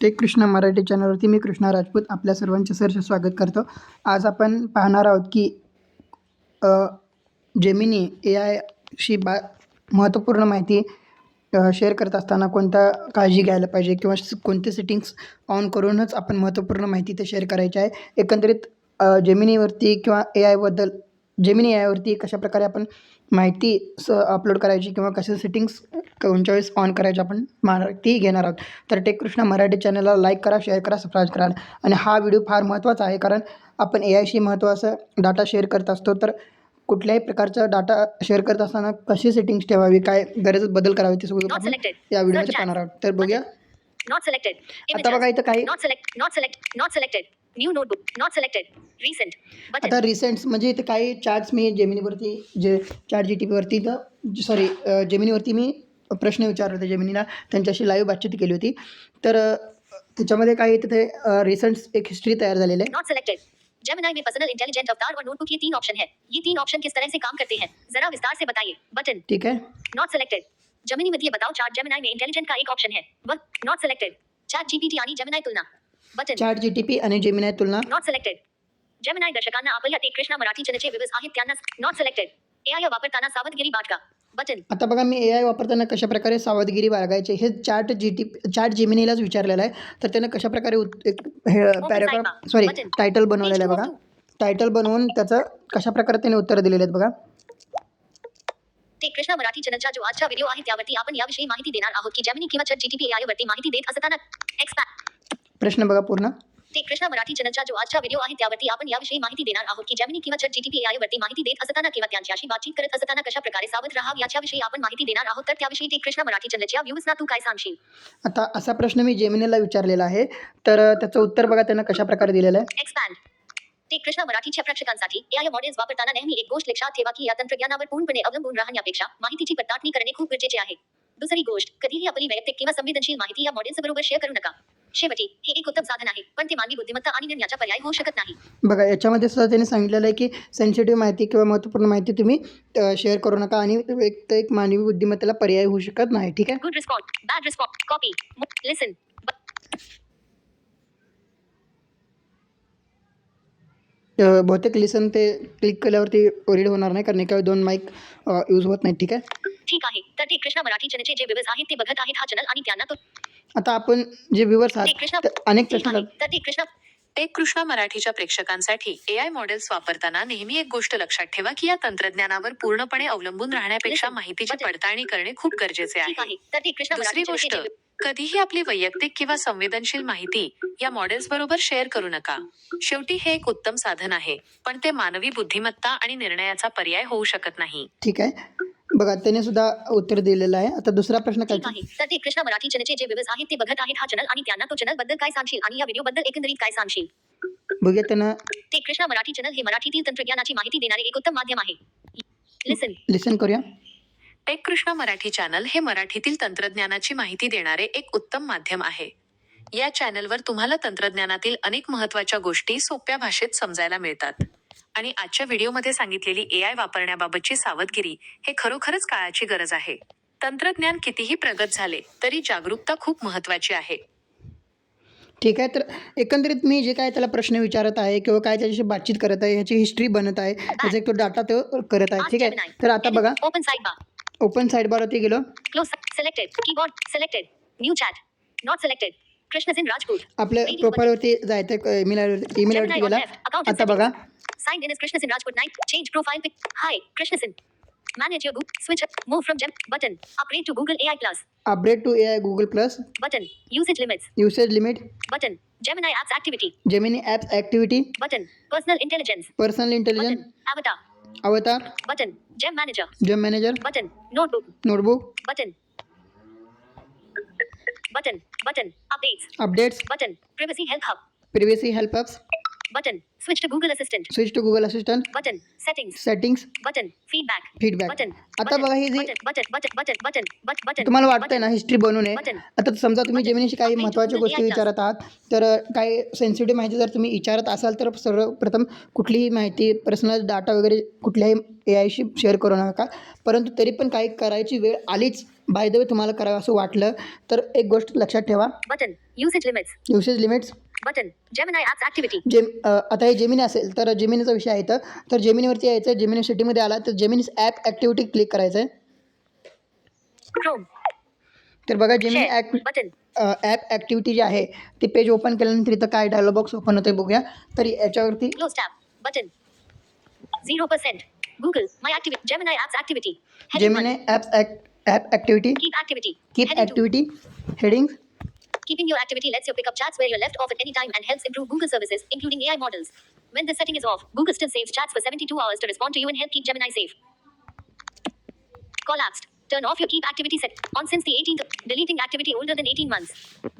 Take Krishna Marathi चॅनलवरती मी कृष्णा राजपूत आपल्या सर्वांचे सहर्ष स्वागत करतो. आज आपण पाहणार आहोत की जेमिनी एआयशी महत्त्वपूर्ण माहिती शेअर करत असताना कोणत्या काळजी घ्यायला पाहिजे किंवा कोणते सेटिंग्स ऑन करूनच आपण महत्त्वपूर्ण माहिती ते शेअर करायची आहे. एकंदरीत जेमिनीवरती किंवा जेमिनी एआयवरती कशाप्रकारे आपण माहिती अपलोड करायची किंवा कशा सेटिंग्स कोणत्या वेळेस ऑन करायची आपण माहिती घेणार आहोत. तर टेक कृष्णा मराठी चॅनलला लाईक करा, शेअर करा, सबस्क्राईब करा. आणि हा व्हिडिओ फार महत्त्वाचा आहे, कारण आपण एआयशी महत्त्वाचा डाटा शेअर करत असतो. तर कुठल्याही प्रकारचा डाटा शेअर करत असताना कशी सेटिंग्स ठेवावी, काय गरज बदल करावी, ते सगळं आपण या व्हिडिओमध्ये पाहणार आहोत. तर बघूया. आता बघा इथं काही आता रिसेंट्स म्हणजे इथे काही चार्ट्स मी जेमिनीवरती चॅट जीटीपीवरती जेमिनीवरती मी प्रश्न विचारले होते जेमिनीला, त्यांच्याशी लाईव्ह बातचीत केली होती. तर त्याच्यामध्ये काही तिथे रिसेंट्स एक हिस्ट्री तयार झालेली आहे. जेमिनी में पर्सनल इंटेलिजेंट अवतार और नोटबुक ये 3 ऑप्शन है. ये 3 ऑप्शन किस तरह से काम करते हैं जरा विस्तार से बताइए. बटन. ठीक है. Not selected. जेमिनी मध्ये बताओ चार्ट जेमिनी में इंटेलिजेंट का एक ऑप्शन है. Not selected. चॅट जीपीटी आणि जेमिनी तुलना. बटन. चॅट जीटीपी आणि जेमिनी तुलना. Not selected. जेमिनी दर्शकांना आपल्या टेक कृष्णा मराठी चॅनलचे व्ह्यूअर्स आहेत त्यांना. Not selected. एआय वापरताना सावधगिरी बाळगा. बटन. आता बघा मी एआय वापरताना कशाप्रकारे सावधगिरी बाळगायची हे चॅट जेमिनीलाच विचारलेलं आहे. तर त्यानं कशाप्रकारे टायटल बनवलेलं आहे बघा. टायटल बनवून त्याचं कशाप्रकारे त्याने उत्तर दिलेले आहेत बघा. टेक कृष्णा मराठी चॅनलचा जो आजचा व्हिडिओ आहे त्यावरती आपण याविषयी माहिती देणार आहोत की जेमिनी किंवा चॅट जीटीपी एआय वरती माहिती देत असताना प्रश्न बघा पूर्ण. टेक कृष्णा मराठी चॅनलचा जो आजचा व्हिडिओ आहे त्यावरती आपण याविषयी माहिती देणार आहोत की जेमिनी किंवा चॅट जीटीपी एआय वरती माहिती देत असताना किंवा त्यांच्याशी बातचीत करत असताना कशा प्रकारे सावध राहावे याच्याविषयी आपण माहिती देणार आहोत. तर त्याविषयी टेक कृष्णा मराठी चॅनलच्या व्ह्यूअर्सना तू काय सांगशील? आता असा प्रश्न मी जेमिनीला विचारलेला आहे, तर त्याचं उत्तर बघा त्यानं कशाप्रकारे दिलेलं आहे. एक्सपॅन्ड. टेक कृष्णा मराठीच्या प्रेक्षकांसाठी एआय मॉडेल्स वापरताना नेहमी एक गोष्ट लक्षात ठेवा की या तंत्रज्ञानावर पूर्णपणे अवलंबून राहण्यापेक्षा माहितीची पडताळणी करणे खूप गरजेचे आहे. दुसरी गोष्ट, कधीही आपली वैयक्तिक किंवा संवेदनशील माहिती या मॉडेल्सबरोबर शेअर करू नका. शेवटी हे एक उत्तम साधन आहे, पण ते मानवी बुद्धिमत्ता आणि निर्णयाचा पर्याय होऊ शकत नाही. बघा याच्यामध्ये सुद्धा त्यांनी सांगितलेलं आहे की सेन्सिटिव्ह माहिती किंवा महत्त्वपूर्ण माहिती तुम्ही शेअर करू नका आणि एक मानवी बुद्धिमत्तेला पर्याय होऊ शकत नाही. ठीक आहे. Good response, bad response, copy, listen. बहुतेक लिसन ते क्लिक केल्यावरती रीड होणार नाही, कारण एका 2 माईक यूज होत नाही. ठीक आहे. ठीक आहे. तर टेक कृष्णा मराठी चॅनलचे जे व्ह्यूअर्स आहेत ते बघत आहेत हा चॅनल आणि त्यांना तो. आता आपण जे व्ह्यूअर्स आहात अनेक प्रश्न. टेक कृष्णा मराठीच्या प्रेक्षकांसाठी एआय मॉडेल्स वापरताना नेहमी एक गोष्ट लक्षात ठेवा की या तंत्रज्ञानावर पूर्णपणे अवलंबून राहण्यापेक्षा माहितीची पडताळणी करणे खूप गरजेचे आहे. दुसरी गोष्ट, कधीही आपली वैयक्तिक किंवा संवेदनशील माहिती या मॉडेल्स बरोबर शेअर करू नका. शेवटी हे एक उत्तम साधन आहे, पण ते मानवी बुद्धिमत्ता आणि निर्णयाचा पर्याय होऊ शकत नाही. ठीक आहे. बघा त्याने सुद्धा उत्तर दिलेलं आहे. आता दुसरा प्रश्न काय आहे. तर टेक कृष्णा मराठी चॅनलचे जे व्ह्यूअर्स आहेत ते बघत आहेत हा चॅनल आणि त्यांना तो चॅनल बद्दल काय सांगशील आणि या व्हिडिओ बद्दल एकंदरीत काय सांगशील? बघूया त्यांना. टेक कृष्णा मराठी चॅनल हे मराठीतील तंत्रज्ञानाची माहिती देणारे एक उत्तम माध्यम आहे. लिसन करूया. टेक कृष्णा मराठी चॅनल हे मराठीतील तंत्रज्ञानाची माहिती देणारे एक उत्तम माध्यम आहे. या चॅनलवर तुम्हाला तंत्रज्ञानातील अनेक महत्त्वाच्या गोष्टी सोप्या भाषेत समजायला मिळतात. आणि आजच्या व्हिडिओमध्ये सांगितलेली एआय वापरण्याबाबतची सावधगिरी हे खरोखरच काळाची गरज आहे. तंत्रज्ञान कितीही प्रगत झाले तरी जागरूकता खूप महत्त्वाची आहे. ठीक आहे. तर एकंदरीत मी जे काय त्याला प्रश्न विचारत आहे किंवा काय त्याच्याशी बातचीत करत आहे, याची हिस्ट्री बनत आहे, त्याचा एक तो डाटा तो करत आहे. ठीक आहे. तर आता बघा ओपन साइड बारवरती गेलो. Close selected keyboard selected new chat not selected Krishnasin Rajput. आपल्या प्रोफाइलवरती जायचं, ईमेलवरती गेला. आता बघा signed in as Krishnasin Rajput 9 change profile pic. Hi Krishnasin. Manage your Google switch move from gem button upgrade to Google AI Plus. Upgrade to AI Google Plus button usage limits button Gemini apps activity button personal intelligence button avatar button gem manager button notebook button updates updates button privacy help hubs Button. Switch to Google Assistant. Switch to Google Assistant, Button. Settings. Settings, Button. Feedback. Feedback. Button. आता Button. बघा हे जे Button. तुम्हाला वाटतंय ना history बनवू नये. Button. आता समजा तुम्ही Button. जेमिनीशी काही Update to महत्त्वाच्या Google गोष्टी AI विचारत आहात, तर काही सेन्सिटिव्ह माहिती जर तुम्ही विचारत असाल तर सर्वप्रथम कुठलीही माहिती पर्सनल डाटा वगैरे कुठल्याही ए आयशी शेअर करू नका. परंतु तरी पण काही करायची वेळ आलीच, बाय द वे तुम्हाला करावं असं वाटलं तर एक गोष्ट लक्षात ठेवा, Button. Usage limits. Usage limits. Button. Gemini apps activity. आता हे जेमिनी असेल तर जेमिनीचा विषय आहे तर जेमिनीवरती यायचं. जेमिनी सिटीमध्ये आला तर जेमिनी ॲप ॲक्टिव्हिटी क्लिक करायचं आहे. Chrome. तर बघा Gemini Share. Button. App activity जी आहे ते पेज ओपन केल्यानंतर इथं काय डायलॉग बॉक्स ओपन होते बघूया. तर याच्यावरती Close tab. Button. 0%. Google. My activity. Gemini apps activity. Heading Gemini 1. App activity, Keep activity. Keep Heading 2. Activity, heading. Keeping your activity lets you pick up chats where you're left off at any time and helps improve Google services, including AI models. When this setting is off, Google still saves chats for 72 hours to respond to you and help keep Gemini safe. Collapsed. Turn off your keep activity set. On since the 18th. Deleting activity older than 18 months.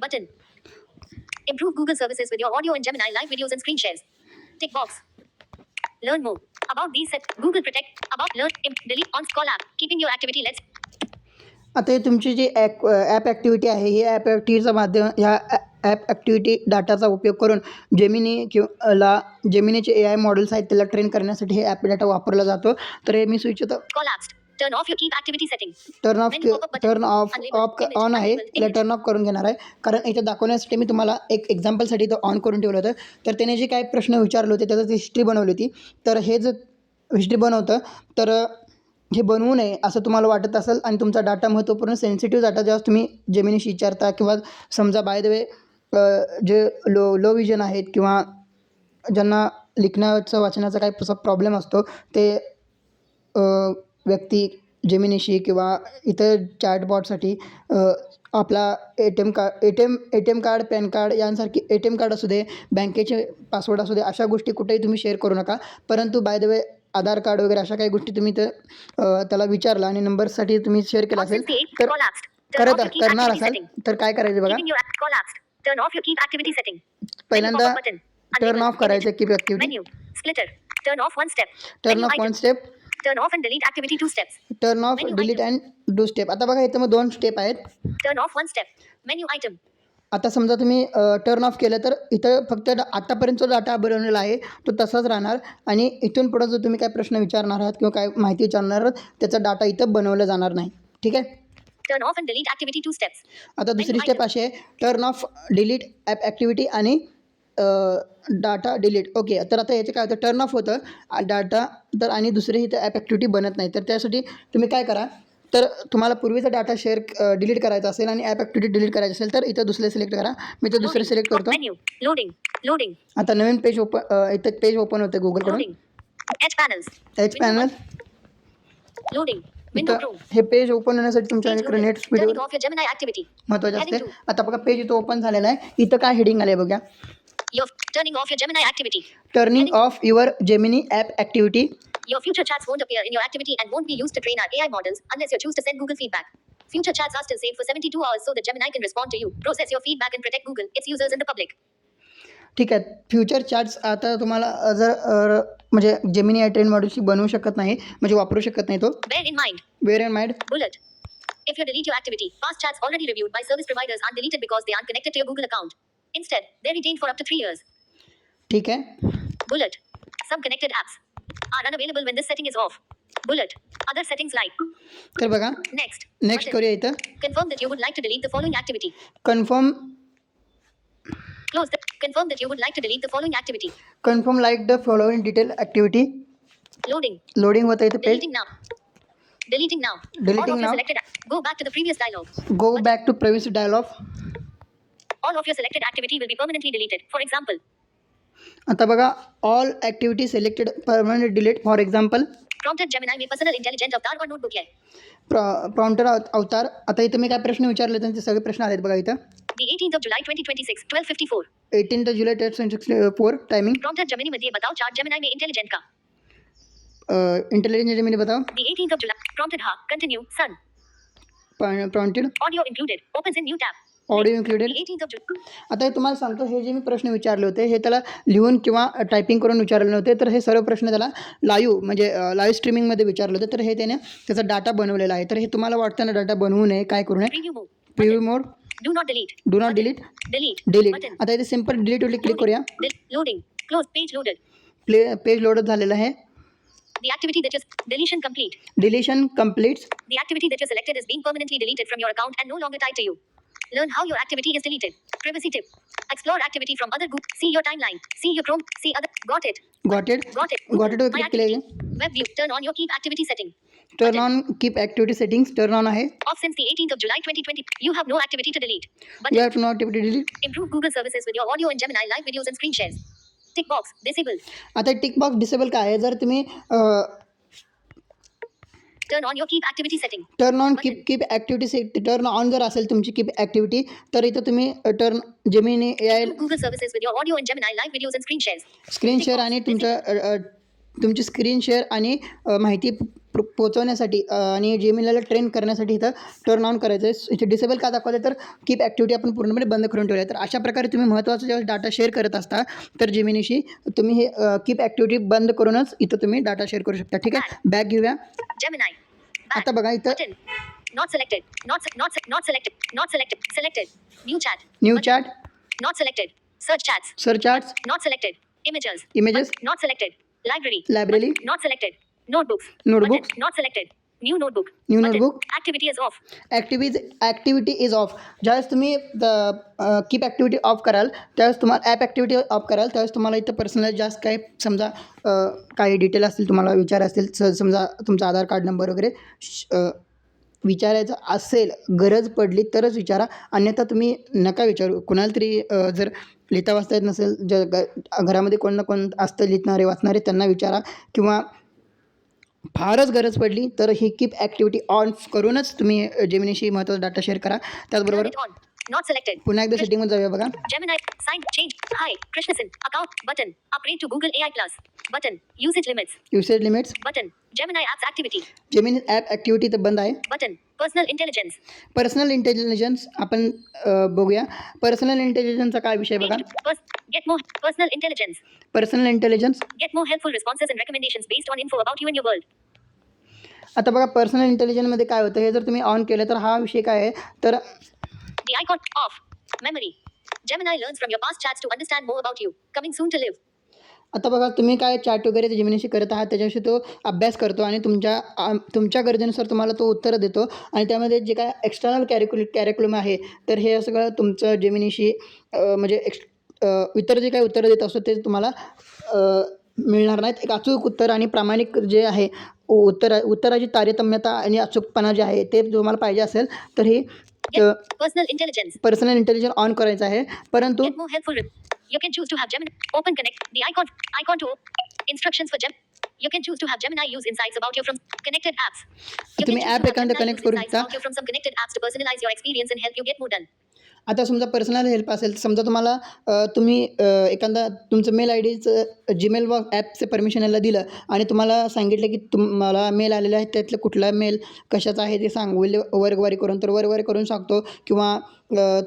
Button. Improve Google services with your audio and Gemini live videos and screen shares. Tick box. Learn more. About these set. Google Protect. About learn. Delete on collab. Keeping your activity lets. आता हे तुमची जी app activity आहे ही app ॲक्टिव्हिटीचं माध्यम ह्या app activity डाटाचा उपयोग करून जेमिनीचे ए I models आहेत त्याला ट्रेन करण्यासाठी हे ॲप डाटा वापरला जातो. तर हे मी switch Collapsed. Turn off your keep activity setting. Turn Menu pop-up button. Off Unlabeled image. On आहे Unlabeled त्याला image. टर्न ऑफ करून घेणार आहे. कारण इथं दाखवण्यासाठी मी तुम्हाला एक एक्झाम्पलसाठी इथं ऑन करून ठेवलं होतं. तर त्याने जे काही प्रश्न विचारले होते त्याचं हिस्ट्री बनवली होती. तर हे जर हिस्ट्री बनवतं तर हे बनवू नये असं तुम्हाला वाटत असेल आणि तुमचा डाटा महत्त्वपूर्ण सेन्सिटिव्ह डाटा जेव्हा तुम्ही जेमिनीशी विचारता किंवा समजा बाय द वे जे लो विजन आहेत किंवा ज्यांना लिखण्याचा वाचनाचा काही प्रॉब्लेम असतो ते व्यक्ती जेमिनीशी किंवा इतर चॅटबॉटसाठी आपला A T M card, PAN card यांसारखी ATM कार्ड असू दे, बँकेचे पासवर्ड असू दे, अशा गोष्टी कुठेही तुम्ही शेअर करू नका. परंतु by the way Aadhaar card वगैरे अशा काही गोष्टी तुम्ही त्याला विचारला आणि नंबरसाठी तुम्ही शेअर केला On असेल since the 8th. तर Collapsed. Turn off your keep करणार activity असाल setting. तर काय करायचं बघा. Keeping your app collapsed. Turn off your keep activity setting. पहिल्यांदा Menu pop-up button. Turn Unlabeled of करायचं image. Keep activity, Menu. Splitter. Turn off one step. Turn Menu of one item. Step, Turn off and delete activity 2 steps. Turn off Menu delete item. And do step. आता बघा इथं मग 2 step आहेत. Turn off one step. Menu item. आता समजा तुम्ही turn off केलं तर इथं फक्त आत्तापर्यंत जो डाटा बनवलेला आहे तो तसाच राहणार आणि इथून पुढं जो तुम्ही काय प्रश्न विचारणार आहात किंवा काय माहिती विचारणार आहात त्याचा डाटा इथं बनवला जाणार नाही. ठीक आहे. Turn off and delete activity 2 steps. आता दुसरी Menu स्टेप item. अशी आहे turn off delete app activity आणि डाटा डिलीट. ओके, तर आता याचं काय होतं टर्न ऑफ होतं डाटा तर आणि दुसरी इथं ॲप ॲक्टिव्हिटी बनत नाही. तर त्यासाठी तुम्ही काय करा, तर तुम्हाला पूर्वीचा डाटा शेअर डिलीट करायचा असेल आणि ॲप ॲक्टिव्हिटी डिलीट करायची असेल तर इथं दुसरे सिलेक्ट करा. मी तर दुसरे सिलेक्ट करतो. Menu. Loading. Loading. आता नवीन पेज इथं पेज ओपन होतं गुगलकडून. Loading. Edge panels. H panel Loading. Window इथं Chrome. हे पेज ओपन होण्यासाठी तुमच्या Page इकडे loaded. Net speed Turning off your Gemini activity. महत्त्वाचं असते. Heading 2. आता बघा पेज इथं ओपन झालेलं आहे. इथं काय हेडिंग आलं आहे बघा, You're turning off your Gemini activity. Turning of your Gemini app activity. Your future chats won't appear in your activity and won't be used to train our AI models unless you choose to send Google feedback. Future chats are still saved for 72 hours so that Gemini can respond to you, process your feedback and protect Google, its users and the public. ठीक आहे. Future chats आता तुम्हाला जर म्हणजे Gemini I train मॉडेलशी बनवू शकत नाही म्हणजे वापरू शकत नाही तो. Bear in mind. Bear in mind. Bullet. If you delete your activity, past chats already reviewed by service providers aren't deleted because they aren't connected to your Google account. Instead, they're retained for up to 3 years. ठीक आहे. Bullet. Some connected apps are unavailable when this setting is off. Bullet. Other settings like. तर बघा Next. Next Button. करूया इथं. Confirm that you would like to delete the following activity. Confirm Close the. Confirm that you would like to delete the following activity. Like the following detail activity. Loading. Loading होतं इथं page. Deleting now. Deleting now. Deleting All of your now. selected. Go back to the previous dialog. Go back to previous dialogue. All of your selected activity will be permanently deleted. For example, आता बघा all activity selected permanent delete. For example prompted Gemini में personal intelligent अवतार और notebook है. Prompter अवतार. आता इथं मी काय प्रश्न विचारले त्यांचे सगळे प्रश्न आलेत बघा इथं. The 18th of July 2026, 12:54. 18 July 2064 timing. Prompted Gemini मध्ये बताओ चार्ट Gemini में इंटेलिजेंट का. इंटेलिजंट जेमिनी बताओ. The 18th of July. Prompted ha. Continue. Sun. Prompted. Audio included. Opens in new tab. Audio included. 18th of June. आता हे तुम्हाला सांगतो, हे जे मी प्रश्न विचारले होते हे त्याला लिहून किंवा टायपिंग करून विचारले नव्हते, तर हे सर्व प्रश्न त्याला लाईव्ह म्हणजे लाईव्ह स्ट्रीमिंगमध्ये विचारले होते. तर हे त्याने त्याचा डाटा बनवलेला आहे. तर हे तुम्हाला वाटतं ना डाटा बनवू नये, काय करू नये, Preview mode. Preview mode, Do not delete. Do not Button. Delete, Delete. Delete. Button. आता इथे सिम्पल डिलीटवरती क्लिक करूया. Loading. Close. Page loaded. Page load झालेलं आहे. The activity that is deletion complete. Deletion completes. The activity that you selected is being permanently deleted from your account and no longer tied to you. Learn how your activity is deleted. Privacy tip. Explore activity from other group. See your timeline. See your Chrome. See other. Got it. Got it. Got it. Got इटवर My click केलं. activity. Web view. Turn on your keep activity setting. Turn on keep activity settings turn on आहे. Off since the 18th of July 2020. You have no activity to delete. You Button. Have to not delete. Improve Google services with your audio and Gemini live videos and screen shares. Tick box. Disable. आता tick box disable काय आहे, जर तुम्ही Turn on your keep activity setting. Turn on keep activity turn on जर असेल तुमची keep activity, तर इथं तुम्ही turn Gemini AI Improve Google services with your audio and Gemini live videos and screen shares. Screen share आणि तुमची screen share आणि माहिती पोहोचवण्यासाठी आणि जेमिनीला ट्रेन करण्यासाठी इथं टर्न ऑन करायचं आहे. इथे डिसेबल का दाखवलं तर कीप ॲक्टिव्हिटी आपण पूर्णपणे बंद करून ठेवलं आहे. तर अशा प्रकारे तुम्ही महत्त्वाचा जेव्हा डाटा शेअर करत असता तर जेमिनीशी तुम्ही हे कीप ॲक्टिव्हिटी बंद करूनच इथं तुम्ही डाटा शेअर करू शकता. ठीक आहे, बॅक घेऊया. Gemini. Back. आता बघा इथं Button. Not selected. Not selected. Not selected. Selected. New chat. New Button. Chat, Not selected. Search chats. Search charts, Not selected. Images. Images. Button. Not selected. Library. Library. Button. Not selected. Notebooks. Notebooks. Button. Not selected. New notebook. New Button. notebook. Activity is off. Activity is of. ज्यावेळेस तुम्ही keep activity of कराल त्यावेळेस तुम्हाला app activity of कराल त्यावेळेस तुम्हाला इथं personal जास्त काही समजा काही डिटेल असतील तुम्हाला विचार असतील समजा तुमचा आधार कार्ड नंबर वगैरे विचारायचं असेल, गरज पडली तरच विचारा, अन्यथा तुम्ही नका विचारू. कुणाला तरी जर लिहिता वाचता येत नसेल, घरामध्ये कोण ना कोण असतं लिहिणारे वाचणारे त्यांना विचारा, किंवा फारच गरज पडली तर ही कीप ॲक्टिव्हिटी ऑन करूनच तुम्ही जेमिनीशी महत्त्वाचा डाटा शेअर करा. Turn त्याचबरोबर it on. Not selected. पुन्हा एकदा सेटिंगमध्ये जाऊया बघा. Gemini. Sign. Change. Hi. Krishnasan. Account. Button. Upgrade to Google AI Plus. Button. Usage limits. Usage limits. Button. Gemini apps activity. Gemini app activity तर बंद आहे. Button. Personal intelligence. Personal intelligence आपण बघूया. पर्सनल इंटेलिजन्सचा काय विषय बघा. Get more personal intelligence. Personal intelligence. Get more helpful responses and recommendations based on info about you and your world. आता बघा पर्सनल इंटेलिजन्समध्ये काय होतं, हे जर तुम्ही ऑन केलं तर हा विषय काय आहे तर The icon off. Memory. Gemini learns from your past chats to understand more about you. Coming soon to live. आता बघा तुम्ही काय चॅट वगैरे जेमिनीशी करत आहात त्याच्याविषयी तो अभ्यास करतो आणि तुमच्या गरजेनुसार तुम्हाला तो उत्तरं देतो, आणि त्यामध्ये जे काय एक्सटर्नल कॅरिक्युलम आहे तर हे सगळं तुमचं जेमिनीशी म्हणजे इतर जे काही उत्तरं देत असतो ते तुम्हाला मिळणार नाहीत. एक अचूक उत्तर आणि प्रामाणिक जे आहे उत्तराची तारतम्यता आणि अचूकपणा जे आहे ते तुम्हाला पाहिजे असेल तर हे Personal intelligence. Personal intelligence on करायचं आहे. परंतु Get more helpful. You can choose to have Gemini open connect. The icon to instructions for You can choose to have Gemini use insights about you from connected apps. You तुम्ही can choose app to have एखादं Gemini connect use करू insights शकता. about you from some connected apps to personalize your experience and help you get more done. आता समजा personal help असेल, समजा तुम्हाला तुम्ही एखादा तुमचं मेल आय डीचं जीमेल व ॲपचं परमिशन याला दिलं आणि तुम्हाला सांगितलं की तुम्हाला मेल आलेला आहे त्यातलं कुठला मेल कशाचा आहे ते सांग वर्गवारी करून, तर वर्गवारी करून सांगतो. किंवा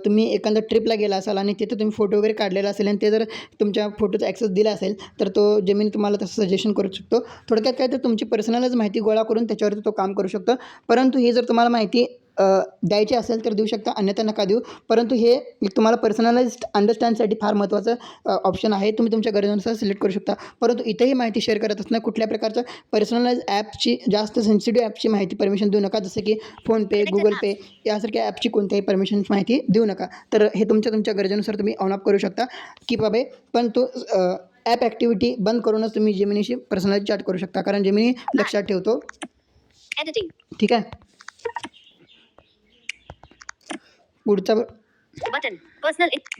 तुम्ही एखादा ट्रिपला गेला असाल आणि तिथे तुम्ही फोटो वगैरे काढलेला असेल आणि ते जर तुमच्या फोटोचा ॲक्सेस दिला असेल तर तो जेमिनी तुम्हाला तसं सजेशन करू शकतो. थोडक्यात काय तर तुमची पर्सनलच माहिती गोळा करून त्याच्यावरती तो काम करू शकतो. परंतु ही जर तुम्हाला माहिती द्यायची असेल तर देऊ शकता, अन्यथा नका देऊ. परंतु हे तुम्हाला पर्सनलाइज्ड अंडरस्टँडसाठी फार महत्त्वाचं ऑप्शन आहे. तुम्ही तुमच्या गरजेनुसार सिलेक्ट करू शकता. परंतु इथेही माहिती शेअर करत असताना कुठल्या प्रकारचं पर्सनलाइज ॲपची जास्त सेन्सिटिव्ह ॲपची माहिती परमिशन देऊ नका, जसं की फोनपे, गुगल पे यासारख्या ॲपची कोणत्याही परमिशन माहिती देऊ नका. तर हे तुमच्या गरजेनुसार तुम्ही ऑन ऑफ करू शकता की बाबा. पण तो ॲप ॲक्टिव्हिटी बंद करूनच तुम्ही जेमिनीशी पर्सनलाइज चॅट करू शकता, कारण जेमिनी लक्षात ठेवतो. Editing. ठीक आहे, पुढचा Button.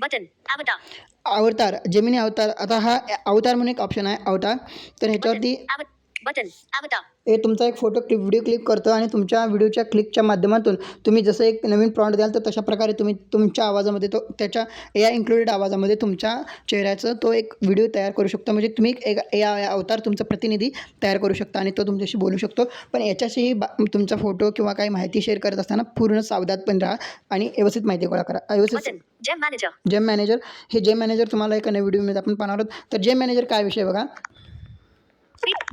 Button. Avatar. अवतार, जेमिनी अवतार. आता हा अवतार म्हणून एक ऑप्शन आहे अवतार, तर ह्याच्यावरती Button. Avatar. हे तुमचा एक फोटो व्हिडिओ क्लिक करतं आणि तुमच्या व्हिडिओच्या क्लिकच्या माध्यमातून तुम्ही जसं एक नवीन प्रॉम्प्ट द्याल तर तशा प्रकारे तुम्ही तुमच्या आवाजामध्ये तो त्याच्या AI इन्क्लुडेड आवाजामध्ये तुमच्या चेहऱ्याचं तो एक व्हिडिओ तयार करू शकता. म्हणजे तुम्ही एक AI अवतार तुमचा प्रतिनिधी तयार करू शकता आणि तो तुमच्याशी बोलू शकतो. पण याच्याशी तुमचा फोटो किंवा काही माहिती शेअर करत असताना पूर्ण सावधान राहा आणि व्यवस्थित माहिती गोळा करा. व्यवस्थित Button. Gem Manager. जेम मॅनेजर हे जेम मॅनेजर तुम्हाला एका नवीन व्हिडिओमध्ये आपण पाहणार आहोत. तर जेम मॅनेजर काय विषय बघा.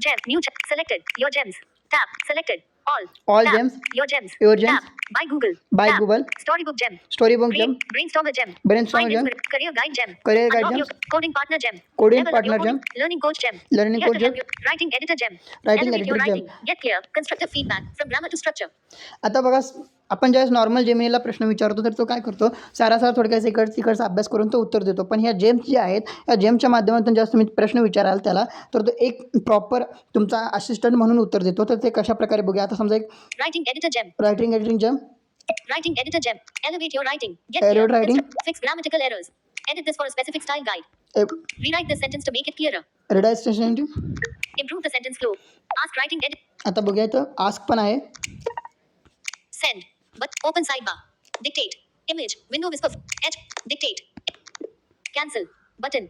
Gem. New gem. Selected. Your gems. Tab. Selected. All. All Tab. gems. Your gems. Your gems. Tab. By Google. By Tab. Google. Storybook gem. Storybook gem, Brainstormer gem. Brainstormer Find gem. Career guide gem. Career guide Unlock gem. your coding partner gem. Coding Level up partner your coding. gem. Learning coach gem. Learning Here coach to gem. help you. Writing editor gem. Writing Elevate your editor writing. Get clear. Constructive feedback from grammar to structure. आता बघा आपण ज्यावेळेस normal जेमिनीला प्रश्न विचारतो तर तो काय करतो, सारासार थोडक्यात इकडचा अभ्यास करून तो उत्तर देतो. पण ह्या जेम्स जे आहेत या जेमच्या माध्यमातून ज्यावेळेस तुम्ही प्रश्न विचाराल त्याला तर तो एक प्रॉपर तुमचा असिस्टंट म्हणून उत्तर देतो. तर ते कशा प्रकारे बघूया. आता समजा एक Writing editor gem. Writing editing gem, Writing editor gem. Elevate your writing. Get Elevate clear. writing. Fix grammatical errors. Edit this for a specific style guide. Rewrite this sentence to make it clearer. रेडायस्टेशन. Improve the sentence flow. Ask writing edit. आता बघूया इथं ask पण आहे. Send. But open sidebar. Dictate. Image. Window whisper. Edge. Dictate. Cancel. Button.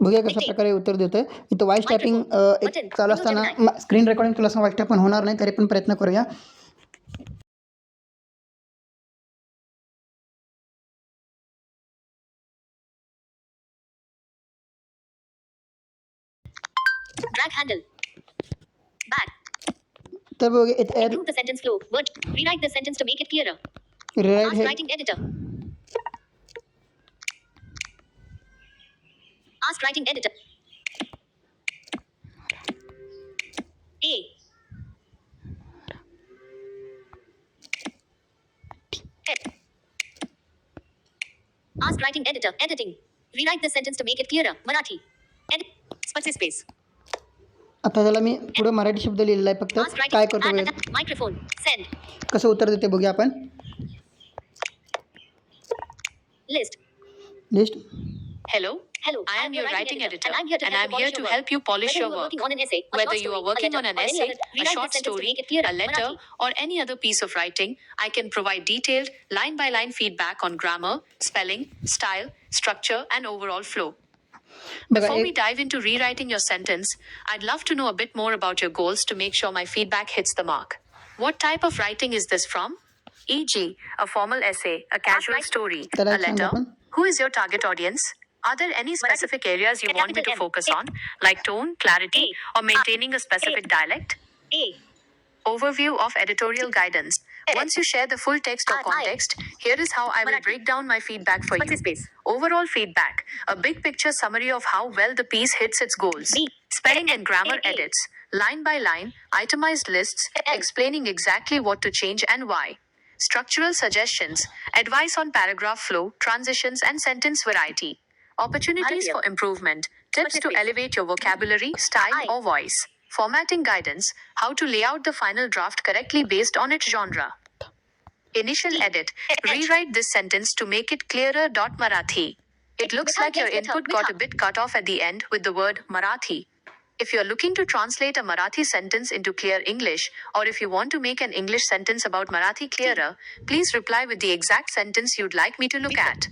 बघूया कशा प्रकारे उत्तर देतोय. इथं वॉइस टायपिंग एक चालू असताना स्क्रीन रेकॉर्डिंग तुला वॉइस टाईप पण होणार नाही, तरी पण प्रयत्न करूया. Drag handle. Back. तर बघूया इथं Improve the sentence flow. Word. Rewrite the sentence to make it clearer. Rewrite Ask हे writing editor. Ask writing editor. A. Head. Ask writing editor. Editing. Rewrite this sentence to make it clearer. Marathi. Edit. Space. आता त्याला मी पुढे मराठी शब्द लिहिलेला आहे. Ask फक्त writing. काय करतो बघूया. Microphone. Send. कसं उत्तर देते बघूया आपण. List. List. Hello. Hello. I am your writing editor, and I'm here to help you polish your Whether you are work. working on an essay, a Whether short you are story, working a on letter, an or any essay, other, a rewrite short this sentence to story, make it clearer. a letter, Marathi. or any other piece of writing, I can provide detailed line-by-line feedback on grammar, spelling, style, structure, and overall flow. बघा Before we एक dive into rewriting your sentence, I'd love to know a bit more about your goals to make sure my feedback hits the mark. What type of writing is this from? E.g., a formal essay, a casual right. story, त्याला a एक सांगा letter. आपण. Who is your target audience? Are there any specific areas you want me to Capital M. focus on, like tone, clarity, or maintaining a specific dialect? A. Overview of editorial guidance. Once you share the full text or I. context, here is how I will Marathi. break down my feedback for you. Space. Overall feedback. A big picture summary of how well the piece hits its goals. B. Spelling and grammar A. edits. Line by line, itemized lists L. explaining exactly what to change and why. Structural suggestions. Advice on paragraph flow, transitions, and sentence variety. Opportunities Bharatiya. for improvement. Tips to Space. elevate your vocabulary, style, I. or voice. Formatting guidance. How to lay out the final draft correctly based on its genre. Initial edit. Rewrite this sentence to make it clearer. Marathi. It looks like your input got a bit cut off at the end with the word Marathi. If you're looking to translate a Marathi sentence into clear English, or if you want to make an English sentence about Marathi clearer, please reply with the exact sentence you'd like me to look at.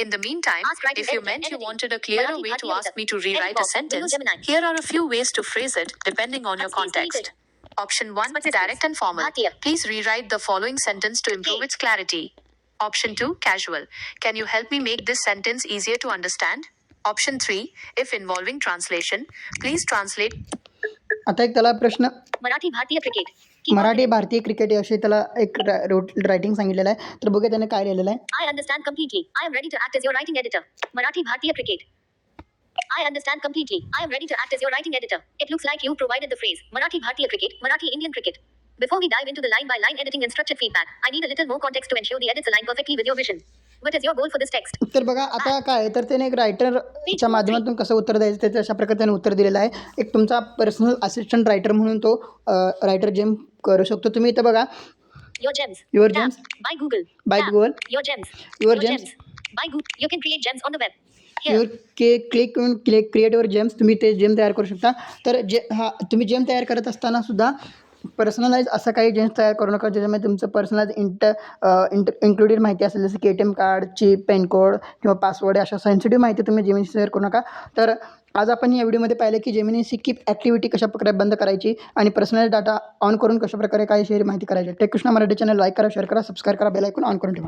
In the meantime, Ask writing if you editor, meant you editing. wanted a clearer Marathi way to Bharatiya ask me to editor. rewrite a Edit box. Windows sentence, Gemini. here are a few ways to phrase it depending on your Space context. deleted. Option 1, Space. direct and formal. Bharatiya. Please rewrite the following sentence to improve K. its clarity. Option 2, casual. Can you help me make this sentence easier to understand? Option 3, if involving translation, please translate. आता एक त्याला प्रश्न मराठी भारतीय cricket. Marathi भारतीय cricket अशी त्याला एक writing सांगितलेलं आहे. तर बघूया त्याने काय लिहिलेलं आहे. I understand completely. I am ready to act as your writing editor. Marathi Bharatiya cricket. I understand completely. I am ready to act as your writing editor. It looks like you provided the phrase Marathi Bharatiya cricket, Marathi Indian cricket. Before we dive into the line-by-line editing and structured feedback, I need a little more context to ensure the edits align perfectly with your vision. What is your goal for this text? तर बघा आता काय आहे, तर त्याने एक रायटरच्या माध्यमातून कसं उत्तर द्यायचं त्याचं अशा प्रकारे त्याने उत्तर दिलेलं आहे. एक तुमचा पर्सनल असिस्टंट रायटर म्हणून तो रायटर जेम करू शकतो. तुम्ही इथं बघा Your gems. Your Tab. gems. By Google. By Tab. Google. Your gems. Your gems. By Google. You can create gems on the web. Your click क्रिएटवर जेम्स, तुम्ही ते जेम तयार करू शकता. तर तुम्ही जेम तयार करत असताना सुद्धा पर्सनलाइज असं काही जेम्स तयार करू नका ज्याच्यामध्ये तुमचं पर्सनलाइज इन्क्लुडेड माहिती असेल, जसं की ATM card, chip, PIN code किंवा पासवर्ड अशा सेन्सिटिव्ह माहिती तुम्ही जेमिनी शेअर करू नका. तर आज आपण या व्हिडिओमध्ये पाहिलं की जेमिनीची कीप ॲक्टिव्हिटी कशाप्रकारे बंद करायची आणि पर्सनल डाटा ऑन करून कशाप्रकारे काही शेअर माहिती करायची. Tech Krishna Marathi channel like करा, शेअर करा, सबस्क्राईब करा, बेल आयकॉन ऑन करून ठेवा.